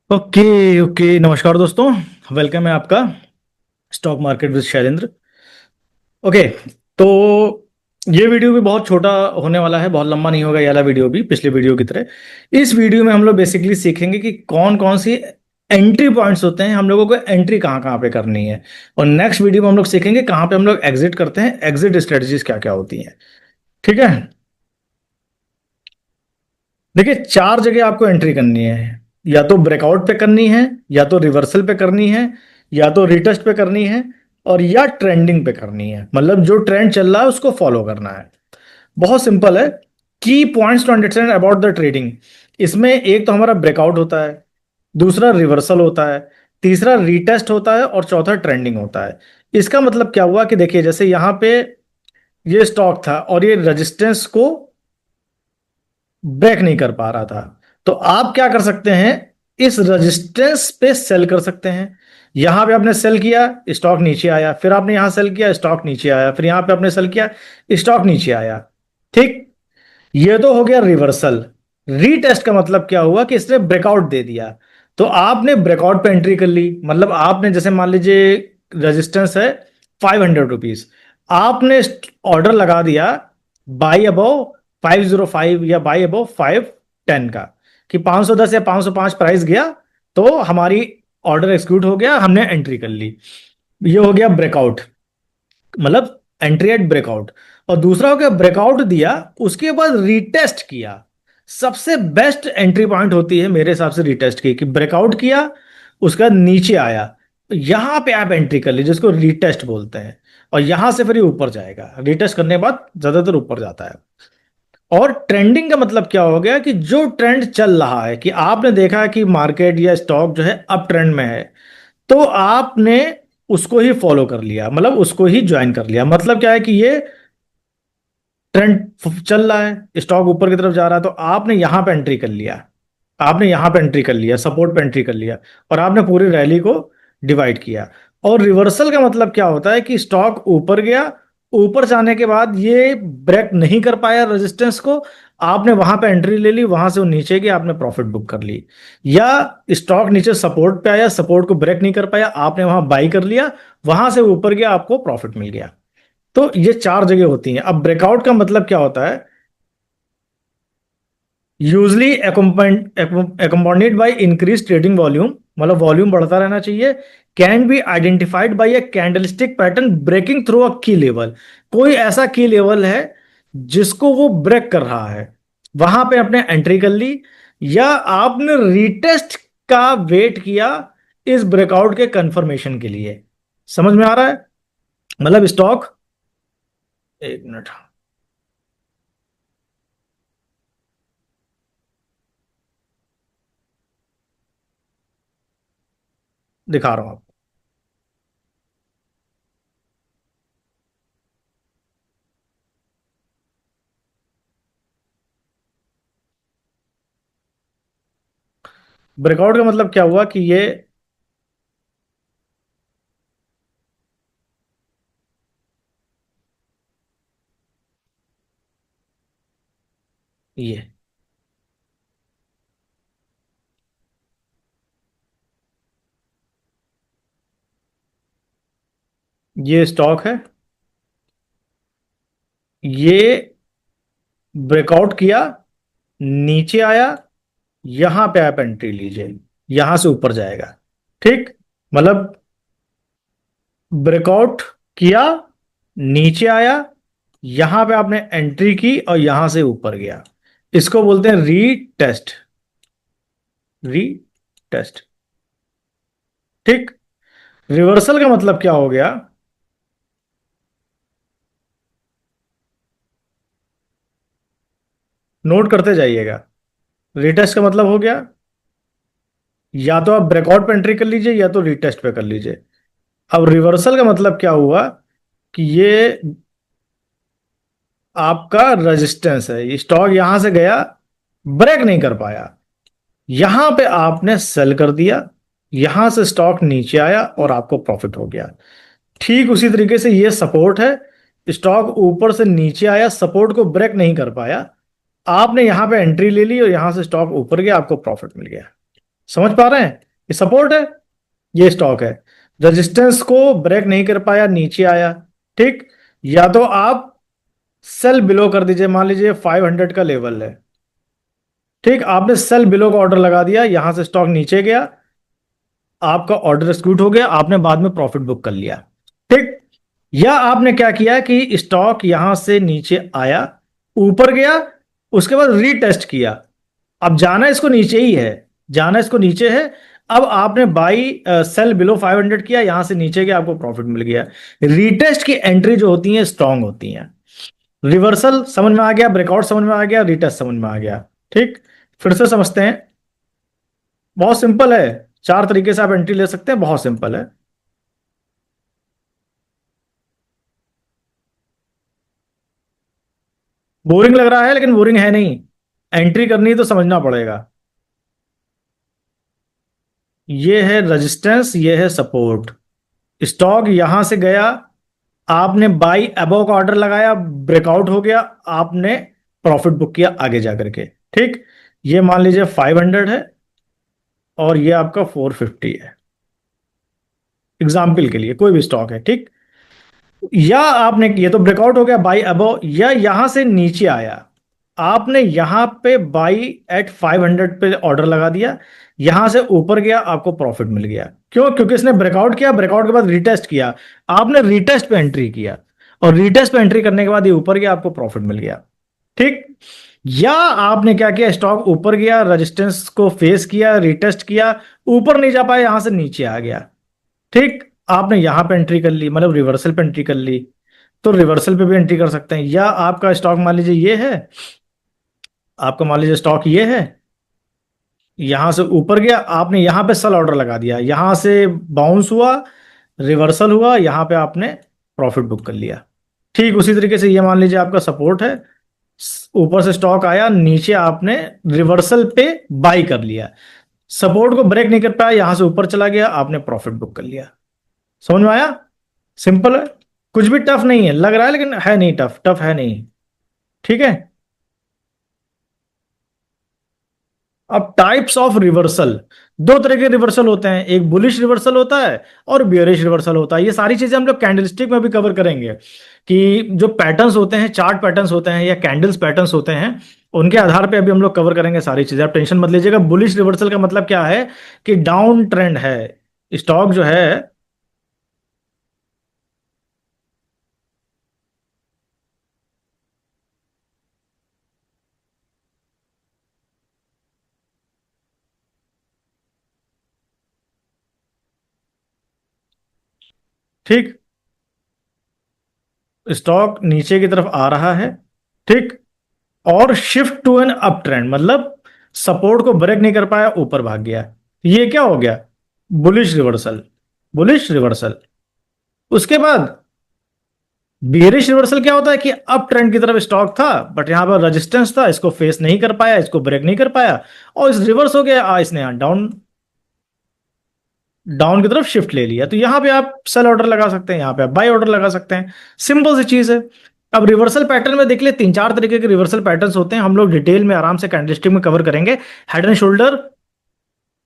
Okay okay, नमस्कार दोस्तों। Welcome है आपका stock market with Shailendra. Okay, तो ये वीडियो भी बहुत छोटा होने वाला है, बहुत लंबा नहीं होगा ये वाला वीडियो भी पिछले वीडियो की तरह। इस वीडियो में हम लोग बेसिकली सीखेंगे कि कौन कौन सी एंट्री पॉइंट्स होते हैं, हम लोगों को एंट्री कहाँ कहाँ पे करनी है। और नेक्स्ट वीडियो में हम लोग सीखेंगे कहाँ पे हम लोग एग्जिट करते हैं, एग्जिट स्ट्रेटजीज क्या क्या होती हैं। ठीक है, देखिए चार जगह आपको एंट्री करनी है। या तो ब्रेकआउट पे करनी है, या तो रिवर्सल पे करनी है, या तो रिटेस्ट पे करनी है, और या ट्रेंडिंग पे करनी है। मतलब जो ट्रेंड चल रहा है उसको फॉलो करना है। बहुत सिंपल है। Key points to understand about the trading, इसमें एक तो हमारा ब्रेकआउट होता है, दूसरा रिवर्सल होता है, तीसरा रीटेस्ट होता है, और चौथा ट्रेंडिंग होता है। इसका मतलब क्या हुआ कि देखिए जैसे यहां पे ये स्टॉक था और ये रेजिस्टेंस को ब्रेक नहीं कर पा रहा था, तो आप क्या कर सकते हैं, इस रेजिस्टेंस पे सेल कर सकते हैं। यहां पे आपने सेल किया, स्टॉक नीचे आया, फिर आपने यहां सेल किया, स्टॉक नीचे आया, फिर यहां पे आपने सेल किया, स्टॉक नीचे आया। ठीक, ये तो हो गया रिवर्सल। रीटेस्ट का मतलब क्या हुआ कि इसने ब्रेकआउट दे दिया, तो आपने ब्रेकआउट पे एंट्री कर ली। मतलब आपने जैसे मान लीजिए रेजिस्टेंस है 500 रुपीज, आपने ऑर्डर लगा दिया बाई अबव 505 या बाई अबव 510 का, कि 510 या 505 प्राइस गया, तो हमारी ऑर्डर एक्सिक्यूट हो गया, हमने एंट्री कर ली। ये हो गया ब्रेकआउट, मतलब एंट्री एट ब्रेकआउट। और दूसरा हो गया ब्रेकआउट दिया, उसके बाद रीटेस्ट किया। सबसे बेस्ट एंट्री पॉइंट होती है मेरे हिसाब से रीटेस्ट की, कि ब्रेकआउट किया, उसके बाद नीचे आया, तो यहां पे आप एंट्री कर लीजिए, जिसको रीटेस्ट बोलते हैं। और यहां से फिर ये ऊपर जाएगा, रीटेस्ट करने के बाद ज्यादातर ऊपर जाता है। और ट्रेंडिंग का मतलब क्या हो गया कि जो ट्रेंड चल रहा है, कि आपने देखा कि मार्केट या स्टॉक जो है अप ट्रेंड में है, तो आपने उसको ही फॉलो कर लिया, मतलब उसको ही ज्वाइन कर लिया। मतलब क्या है कि ये ट्रेंड चल रहा है, स्टॉक ऊपर की तरफ जा रहा है, तो आपने यहां पे एंट्री कर लिया, आपने यहां पे एंट्री कर लिया, सपोर्ट पे एंट्री कर लिया, और आपने पूरी रैली को डिवाइड किया। और रिवर्सल का मतलब क्या होता है कि स्टॉक ऊपर गया, ऊपर जाने के बाद ये ब्रेक नहीं कर पाया रेजिस्टेंस को, आपने वहां पे एंट्री ले ली, वहां से वो नीचे गया, आपने प्रॉफिट बुक कर ली। या स्टॉक नीचे सपोर्ट पे आया, सपोर्ट को ब्रेक नहीं कर पाया, आपने वहां बाई कर लिया, वहां से ऊपर गया, आपको प्रॉफिट मिल गया। तो ये चार जगह होती हैं। अब ब्रेकआउट का मतलब क्या होता है, usually accompanied by increase trading volume, मतलब वॉल्यूम बढ़ता रहना चाहिए। Can be identified by a candlestick pattern breaking through a key level, कोई ऐसा की लेवल है जिसको वो ब्रेक कर रहा है, वहां पे आपने एंट्री कर ली। या आपने रीटेस्ट का वेट किया इस ब्रेकआउट के कंफर्मेशन के लिए। समझ में आ रहा है? मतलब स्टॉक, एक मिनट दिखा रहा हूं आपको। ब्रेकआउट का मतलब क्या हुआ कि ये ये स्टॉक है, ये ब्रेकआउट किया, नीचे आया, यहां पे आप एंट्री लीजिए, यहां से ऊपर जाएगा। ठीक, मतलब ब्रेकआउट किया, नीचे आया, यहां पे आपने एंट्री की, और यहां से ऊपर गया, इसको बोलते हैं रीटेस्ट। रीटेस्ट। ठीक, रिवर्सल का मतलब क्या हो गया, नोट करते जाइएगा। रीटेस्ट का मतलब हो गया, या तो आप ब्रेकआउट पे एंट्री कर लीजिए, या तो रीटेस्ट पे कर लीजिए। अब रिवर्सल का मतलब क्या हुआ कि ये आपका रेजिस्टेंस है, ये स्टॉक यहां से गया, ब्रेक नहीं कर पाया, यहां पे आपने सेल कर दिया, यहां से स्टॉक नीचे आया और आपको प्रॉफिट हो गया। ठीक उसी तरीके से ये सपोर्ट है, स्टॉक ऊपर से नीचे आया, सपोर्ट को ब्रेक नहीं कर पाया, आपने यहां पे एंट्री ले ली, और यहां से स्टॉक ऊपर गया, आपको प्रॉफिट मिल गया। समझ पा रहे हैं? ये सपोर्ट है, ये स्टॉक है। रेजिस्टेंस को ब्रेक नहीं कर पाया, नीचे आया। ठीक, या तो आप सेल बिलो कर दीजिए, मान लीजिए 500 का लेवल है। ठीक, आपने सेल बिलो का ऑर्डर लगा दिया, यहां से स्टॉक नीचे गया, आपका ऑर्डर एक्सक्यूट हो गया, आपने बाद में प्रॉफिट बुक कर लिया। ठीक, या आपने क्या किया कि स्टॉक यहां से नीचे आया, ऊपर गया, उसके बाद रीटेस्ट किया। अब जाना इसको नीचे ही है, जाना इसको नीचे है। अब आपने बाई सेल बिलो 500 किया, यहां से नीचे गया, आपको प्रॉफिट मिल गया। रीटेस्ट की एंट्री जो होती है स्ट्रांग होती है। रिवर्सल समझ में आ गया, ब्रेकआउट समझ में आ गया, रीटेस्ट समझ में आ गया। ठीक, फिर से समझते हैं। बहुत सिंपल है, चार तरीके से आप एंट्री ले सकते हैं, बहुत सिंपल है। बोरिंग लग रहा है, लेकिन बोरिंग है नहीं। एंट्री करनी है तो समझना पड़ेगा। ये है रेजिस्टेंस, ये है सपोर्ट। स्टॉक यहां से गया, आपने बाई अबव का ऑर्डर लगाया, ब्रेकआउट हो गया, आपने प्रॉफिट बुक किया आगे जाकर के। ठीक, ये मान लीजिए 500 है और ये आपका 450 है, एग्जाम्पल के लिए कोई भी स्टॉक है। ठीक, या आपने, ये तो ब्रेकआउट हो गया बाई अबव, या यहां से नीचे आया, आपने यहां पे बाई एट 500 पे ऑर्डर लगा दिया, यहां से ऊपर गया, आपको प्रॉफिट मिल गया। क्यों? क्योंकि इसने ब्रेकआउट किया, ब्रेकआउट के बाद रीटेस्ट किया, आपने रीटेस्ट पे एंट्री किया, और रीटेस्ट पे एंट्री करने के बाद ये ऊपर गया, आपको प्रॉफिट मिल गया। ठीक, या आपने क्या किया, स्टॉक ऊपर गया, रेजिस्टेंस को फेस किया, रीटेस्ट किया, ऊपर नहीं जा पाया, यहां से नीचे आ गया। ठीक, आपने यहां पे एंट्री कर ली, मतलब रिवर्सल पे एंट्री कर ली, तो रिवर्सल पे भी एंट्री कर सकते हैं। या आपका स्टॉक मान लीजिए ये है, आपका मान लीजिए स्टॉक ये है, यहां से ऊपर गया, आपने यहां पे सेल ऑर्डर लगा दिया, यहां से बाउंस हुआ, रिवर्सल हुआ, यहां पे आपने प्रॉफिट बुक कर लिया। ठीक उसी तरीके से ये मान लीजिए आपका सपोर्ट है, ऊपर से स्टॉक आया, नीचे आपने रिवर्सल पे बाई कर लिया, सपोर्ट को ब्रेक नहीं कर पाया, यहां से ऊपर चला गया, आपने प्रॉफिट बुक कर लिया। समझ में आया? सिंपल है, कुछ भी टफ नहीं है, लग रहा है लेकिन है नहीं टफ, टफ है नहीं। ठीक है। अब टाइप्स ऑफ रिवर्सल, दो तरह के रिवर्सल होते हैं, एक बुलिश रिवर्सल होता है और बियरिश रिवर्सल होता है। ये सारी चीजें हम लोग कैंडलस्टिक में भी कवर करेंगे, कि जो पैटर्न्स होते हैं, चार्ट पैटर्न्स होते हैं या कैंडल्स पैटर्न्स होते हैं, उनके आधार पे अभी हम लोग कवर करेंगे सारी चीजें, आप टेंशन मत लीजिएगा। बुलिश रिवर्सल का मतलब क्या है कि डाउन ट्रेंड है, स्टॉक जो है। ठीक, स्टॉक नीचे की तरफ आ रहा है। ठीक, और shift to an up trend, मतलब सपोर्ट को ब्रेक नहीं कर पाया, ऊपर भाग गया, ये क्या हो गया? Bullish reversal, bullish reversal. उसके बाद बियरिश रिवर्सल क्या होता है कि अप ट्रेंड की तरफ स्टॉक था, बट यहां पर रेजिस्टेंस था, इसको फेस नहीं कर पाया, इसको ब्रेक नहीं कर पाया, और इस रिवर्स हो गया, इसने यहां डाउन, डाउन की तरफ शिफ्ट ले लिया, तो यहां पे आप सेल ऑर्डर लगा सकते हैं, यहां पे आप बाय ऑर्डर लगा सकते हैं। सिंपल सी चीज है। अब रिवर्सल पैटर्न में देख ले, तीन चार तरीके के रिवर्सल पैटर्न्स होते हैं, हम लोग डिटेल में आराम से कैंडलस्टिक में कवर करेंगे। Head and shoulder,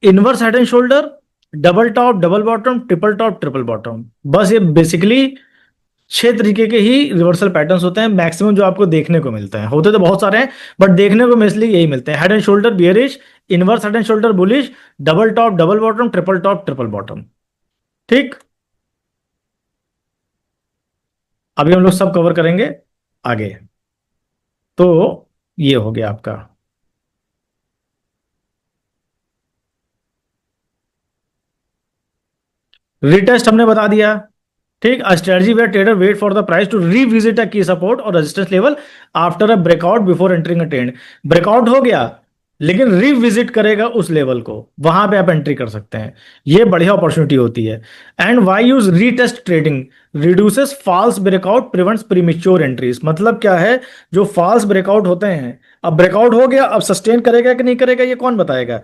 inverse head and shoulder, double top, double bottom, triple top, triple bottom, बस ये बेसिकली छह तरीके के ही रिवर्सल पैटर्न्स होते हैं मैक्सिमम जो आपको देखने को मिलते हैं, होते तो बहुत सारे हैं, बट देखने को मोस्टली यही मिलते हैं। Head and shoulder bearish, inverse head and shoulder bullish, double top, double bottom, triple top, triple bottom. ठीक, अभी हम लोग सब कवर करेंगे आगे। तो ये हो गया आपका। रिटेस्ट हमने बता दिया। ठीक, a strategy where trader wait for the price to revisit a key support और resistance level after a breakout before entering a trend. Breakout हो गया, लेकिन रीविजिट करेगा उस लेवल को, वहां पे आप एंट्री कर सकते हैं, ये बढ़िया अपॉर्चुनिटी होती है। And why use retest trading reduces false breakout, prevents premature entries. मतलब क्या है, जो फॉल्स ब्रेकआउट होते हैं, अब ब्रेकआउट हो गया, अब सस्टेन करेगा कि नहीं करेगा ये कौन बताएगा,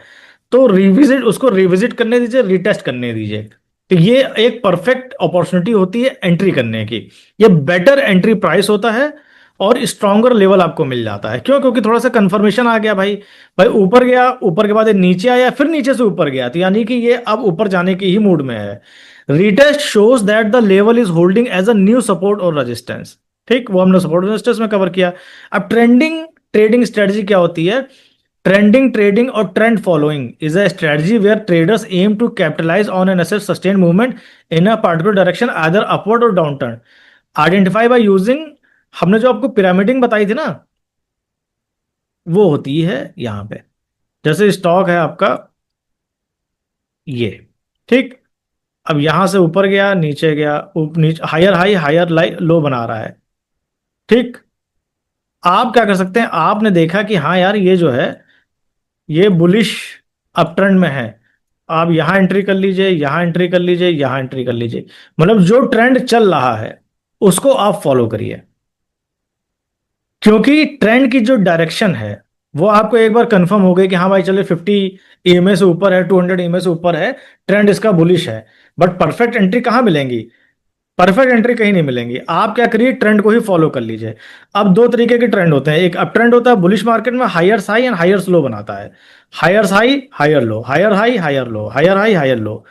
तो रिविजिट, उसको रिविजिट करने दीजिए, रिटेस्ट करने दीजिए। तो ये एक परफेक्ट अपॉर्चुनिटी होती है एंट्री करने की, ये बेटर एंट्री प्राइस होता है, और स्ट्रॉन्गर लेवल आपको मिल जाता है। क्यों? क्योंकि थोड़ा सा कंफर्मेशन आ गया भाई। भाई ऊपर गया, ऊपर के बाद ये नीचे आया, फिर नीचे से ऊपर गया, तो यानी कि ये अब ऊपर जाने की ही मूड में है। Retest shows that the level is holding as a new support और रेजिस्टेंस। ठीक, वो हमने सपोर्ट रेजिस्टेंस में कवर किया। अब ट्रेंडिंग ट्रेडिंग स्ट्रेटजी क्या होती है? ट्रेंडिंग ट्रेडिंग और trend following is a strategy where traders aim to capitalise on an asset sustain movement in a particular direction, either upward or downturn, identify by using. हमने जो आपको pyramiding बताई थी ना, वो होती है यहां पे। जैसे स्टॉक है आपका ये, ठीक। अब यहां से ऊपर गया, नीचे गया, नीचे, हायर हाई हायर लो बना रहा है, ठीक। आप क्या कर सकते हैं? आपने देखा कि हाँ यार, ये जो है ये बुलिश अप ट्रेंड में है। आप यहां एंट्री कर लीजिए, यहां एंट्री कर लीजिए, यहां एंट्री कर लीजिए। मतलब जो ट्रेंड चल रहा है उसको आप फॉलो करिए, क्योंकि ट्रेंड की जो डायरेक्शन है वो आपको एक बार कंफर्म हो गई कि हाँ भाई चले 50 ईएमए से ऊपर है, 200 ईएमए से ऊपर है, ट्रेंड इसका बुलिश है। बट परफेक्ट एंट्री कहाँ मिलेंगी? परफेक्ट एंट्री कहीं नहीं मिलेंगी। आप क्या करिए, ट्रेंड को ही फॉलो कर लीजिए। अब दो तरीके के ट्रेंड होते हैं। एक अप ट्रेंड होता है बुलिश मार्केट में, higher high and higher low बनाता है। Higher high higher low, higher high higher low, higher high higher low.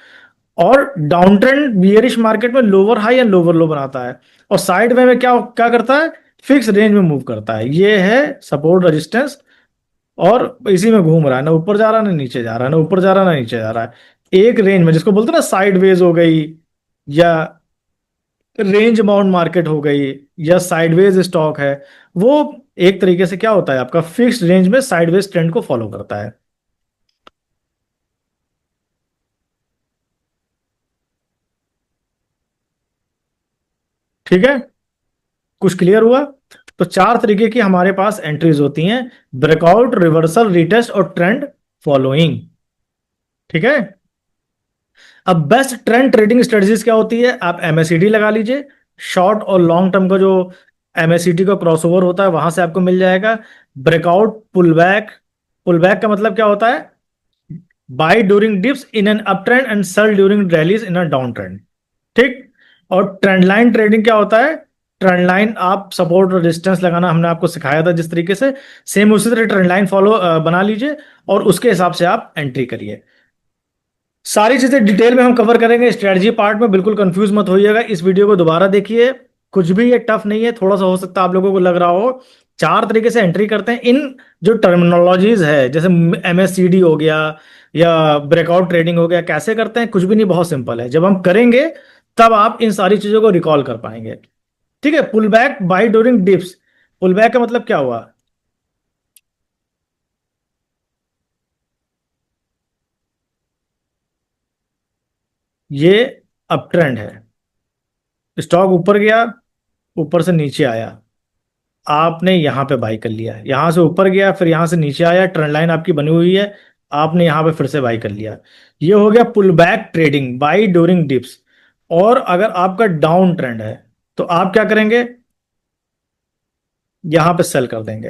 और डाउन ट्रेंड बियरिश मार्केट में lower high and lower low बनाता है। और साइड में क्या क्या करता है? फिक्स रेंज में मूव करता है। ये है सपोर्ट रेजिस्टेंस। और इसी में घूम रहा है, ना ऊपर जा रहा है ना नीचे जा रहा है, ना ऊपर जा रहा है ना नीचे जा रहा है, एक रेंज में, जिसको बोलते हैं ना साइडवेज हो गई, या रेंज बाउंड मार्केट हो गई, या साइडवेज स्टॉक है। वो एक तरीके से क्या होता है, आपका फिक्स्ड रेंज में साइडवेज ट्रेंड को फॉलो करता है। ठीक है, कुछ क्लियर हुआ? तो चार तरीके की हमारे पास एंट्रीज होती हैं: ब्रेकआउट, रिवर्सल, रिटेस्ट और ट्रेंड फॉलोइंग। ठीक है। अब बेस्ट ट्रेंड ट्रेडिंग स्ट्रेटजीज क्या होती है? आप एमएससीडी लगा लीजिए। शॉर्ट और लॉन्ग टर्म का जो एमएससीडी का क्रॉसओवर होता है वहां से आपको मिल जाएगा। Breakout, pullback. पुलबैक का मतलब क्या होता है? Buy during dips in an up trend and sell during rallies in a down trend. ठीक। और ट्रेंड लाइन ट्रेडिंग क्या होता है? ट्रेंड लाइन आप सपोर्ट और रेजिस्टेंस लगाना हमने आपको सिखाया था जिस तरीके से, सेम उसी तरह ट्रेंड लाइन फॉलो बना लीजिए और उसके हिसाब से आप एंट्री करिए। सारी चीजें डिटेल में हम कवर करेंगे स्ट्रेटजी पार्ट में, बिल्कुल कंफ्यूज मत होइएगा। इस वीडियो को दोबारा देखिए, कुछ भी ये टफ नहीं है। थोड़ा सा हो सकता है आप लोगों को लग रहा हो। चार तरीके से एंट्री करते हैं। इन जो टर्मिनोलॉजीज है, जैसे एमएससीडी हो गया या ब्रेकआउट ट्रेडिंग हो गया, कैसे करते हैं? कुछ भी नहीं, बहुत सिंपल है। जब हम करेंगे तब आप इन सारी चीजों को रिकॉल कर पाएंगे। ठीक है। Pull back buy during dips. Pull back का मतलब क्या हुआ? ये अप ट्रेंड है, स्टॉक ऊपर गया, ऊपर से नीचे आया, आपने यहां पे बाई कर लिया। यहां से ऊपर गया, फिर यहां से नीचे आया, ट्रेंड लाइन आपकी बनी हुई है, आपने यहां पे फिर से बाई कर लिया। ये हो गया pull back trading buy during dips. और अगर आपका डाउन ट्रेंड है तो आप क्या करेंगे? यहां पे सेल कर देंगे।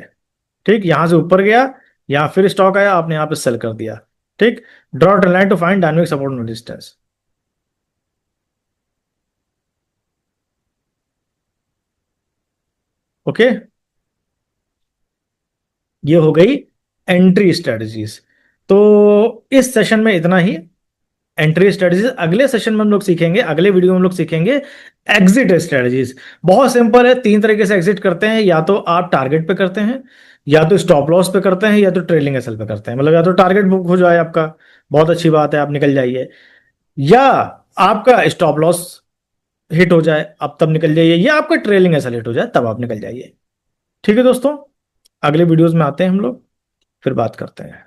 ठीक, यहां से ऊपर गया, यहां फिर स्टॉक आया, आपने यहां पे सेल कर दिया। ठीक। Draw trend line to find dynamic support and resistance. Okay, ये हो गई एंट्री स्ट्रेटजीज। तो इस सेशन में इतना ही एंट्री स्ट्रेटजीज। अगले सेशन में हम लोग सीखेंगे, अगले वीडियो में हम लोग सीखेंगे एग्जिट स्ट्रेटजीज। बहुत सिंपल है, तीन तरीके से एग्जिट करते हैं। या तो आप टारगेट पे करते हैं, या तो स्टॉप लॉस पे करते हैं, या तो ट्रेलिंग एसएल पे करते हैं। मतलब या तो टारगेट बुक हो जाए आपका, बहुत अच्छी बात है, आप निकल जाइए। या आपका स्टॉप लॉस हिट हो जाए, आप तब निकल जाइए। या आपका ट्रेलिंग एसएल हिट हो जाए, तब आप निकल जाइए। ठीक है दोस्तों, अगले वीडियोज में आते हैं हम लोग, फिर बात करते हैं।